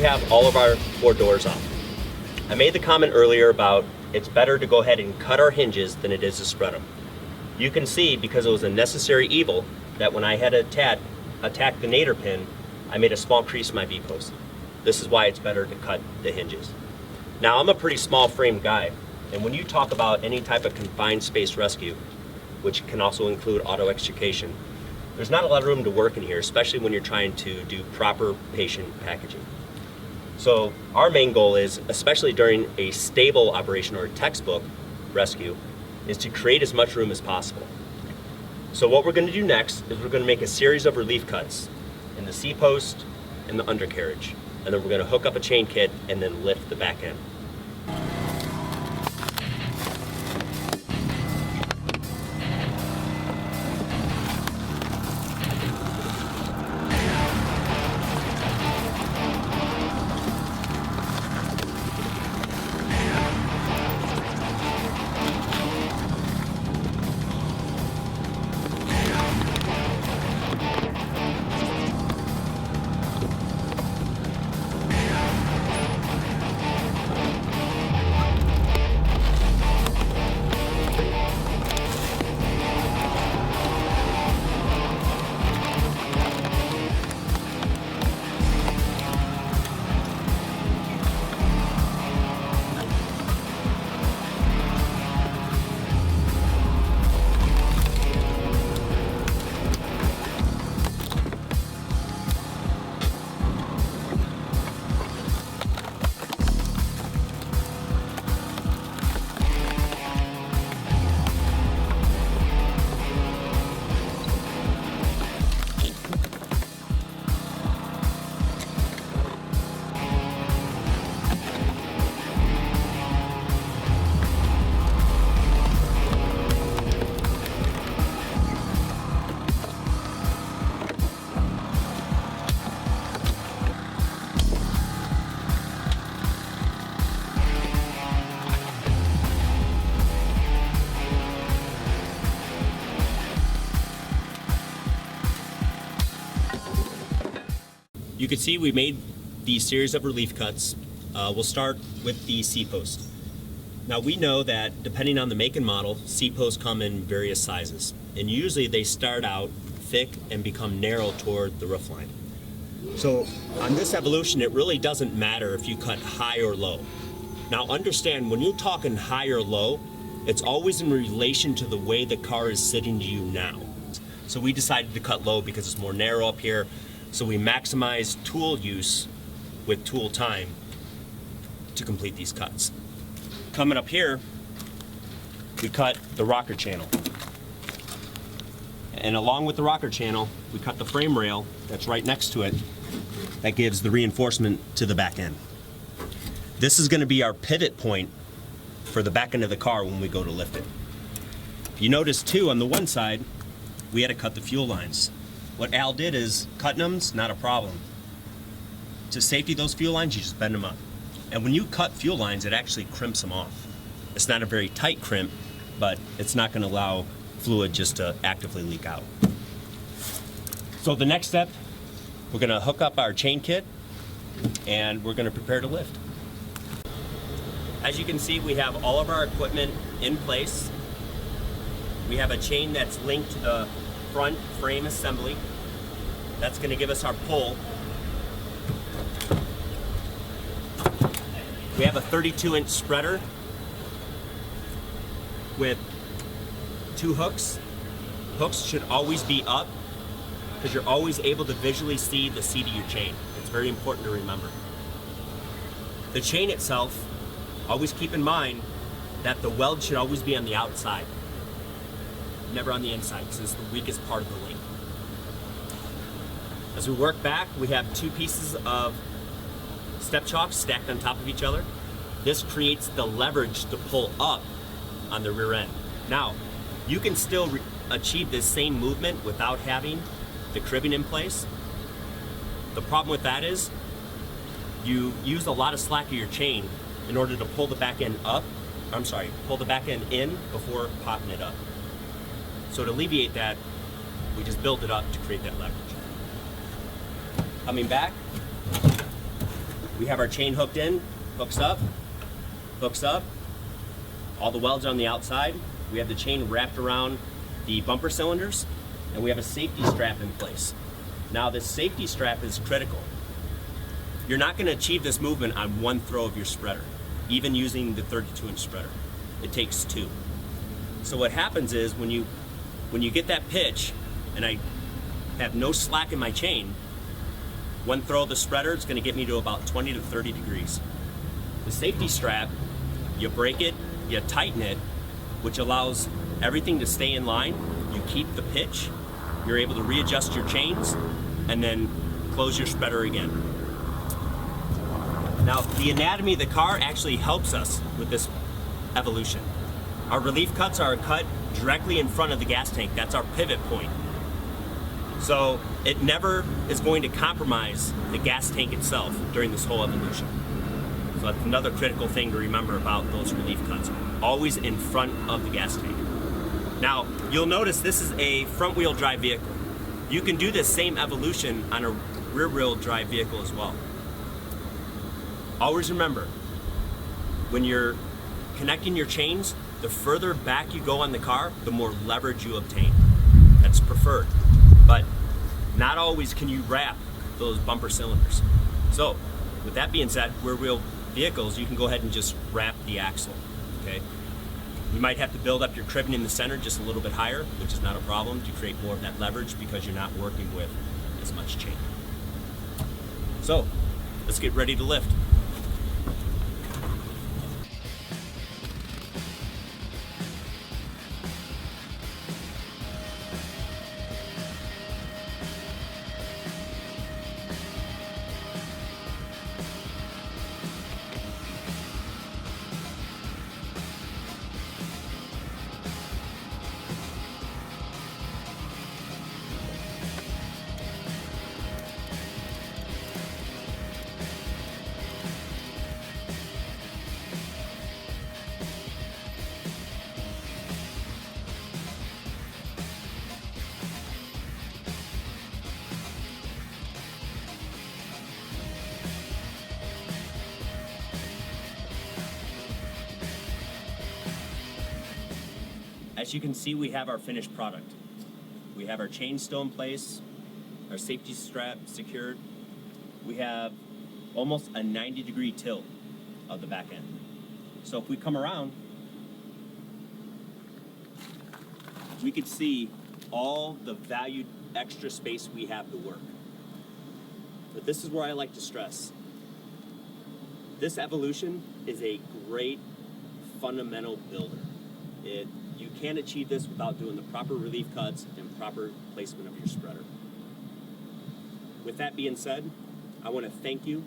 have all of our 4 doors off. I made the comment earlier about it's better to go ahead and cut our hinges than it is to spread them. You can see, because it was a necessary evil, that when I had to attack the nadir pin, I made a small crease in my V-post. This is why it's better to cut the hinges. Now, I'm a pretty small frame guy, and when you talk about any type of confined space rescue, which can also include auto extrication, there's not a lot of room to work in here, especially when you're trying to do proper patient packaging. So our main goal is, especially during a stable operation or a textbook rescue, is to create as much room as possible. So what we're going to do next is we're going to make a series of relief cuts in the C-post and the undercarriage. And then we're going to hook up a chain kit and then lift the back end. You can see we made the series of relief cuts. We'll start with the C-post. Now we know that depending on the make and model, C-posts come in various sizes. And usually they start out thick and become narrow toward the roof line. So on this evolution, it really doesn't matter if you cut high or low. Now understand, when you're talking high or low, it's always in relation to the way the car is sitting to you now. So we decided to cut low because it's more narrow up here. So we maximize tool use with tool time to complete these cuts. Coming up here, we cut the rocker channel. And along with the rocker channel, we cut the frame rail that's right next to it that gives the reinforcement to the back end. This is going to be our pivot point for the back end of the car when we go to lift it. You notice too, on the one side, we had to cut the fuel lines. What Al did is, cutting them's not a problem. To safety those fuel lines, you just bend them up. And when you cut fuel lines, it actually crimps them off. It's not a very tight crimp, but it's not going to allow fluid just to actively leak out. So the next step, we're going to hook up our chain kit and we're going to prepare to lift. As you can see, we have all of our equipment in place. We have a chain that's linked to the front frame assembly. That's going to give us our pull. We have a 32-inch spreader with 2 hooks. Hooks should always be up because you're always able to visually see the seat of your chain. It's very important to remember. The chain itself, always keep in mind that the weld should always be on the outside, never on the inside, because it's the weakest part of the link. As we work back, we have 2 pieces of step chocks stacked on top of each other. This creates the leverage to pull up on the rear end. Now, you can still achieve this same movement without having the cribbing in place. The problem with that is you use a lot of slack of your chain in order to pull the back end up, pull the back end in before popping it up. So to alleviate that, we just build it up to create that leverage. Coming back, We have our chain hooked in, hooks up, all the welds on the outside. We have the chain wrapped around the bumper cylinders, and we have a safety strap in place. Now this safety strap is critical. You're not going to achieve this movement on one throw of your spreader, even using the 32-inch spreader. It takes two. So what happens is when you get that pitch, and I have no slack in my chain, one throw of the spreader is going to get me to about 20 to 30 degrees. The safety strap, you break it, you tighten it, which allows everything to stay in line. You keep the pitch, you're able to readjust your chains, and then close your spreader again. Now, the anatomy of the car actually helps us with this evolution. Our relief cuts are cut directly in front of the gas tank. That's our pivot point. So it never is going to compromise the gas tank itself during this whole evolution. So that's another critical thing to remember about those relief cuts. Always in front of the gas tank. Now, you'll notice this is a front-wheel drive vehicle. You can do this same evolution on a rear-wheel drive vehicle as well. Always remember, when you're connecting your chains, the further back you go on the car, the more leverage you obtain. That's preferred. But not always can you wrap those bumper cylinders. So, with that being said, rear-wheel vehicles, you can go ahead and just wrap the axle, okay? You might have to build up your cribbing in the center just a little bit higher, which is not a problem, to create more of that leverage because you're not working with as much chain. So, let's get ready to lift. As you can see, we have our finished product. We have our chain still in place, our safety strap secured. We have almost a 90-degree tilt of the back end. So if we come around, we could see all the valued extra space we have to work. But this is where I like to stress. This evolution is a great fundamental builder. You can't achieve this without doing the proper relief cuts and proper placement of your spreader. With that being said, I want to thank you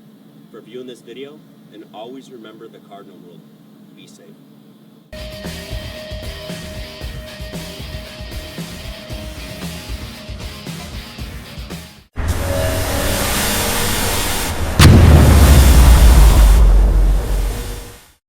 for viewing this video, and always remember the cardinal rule: be safe.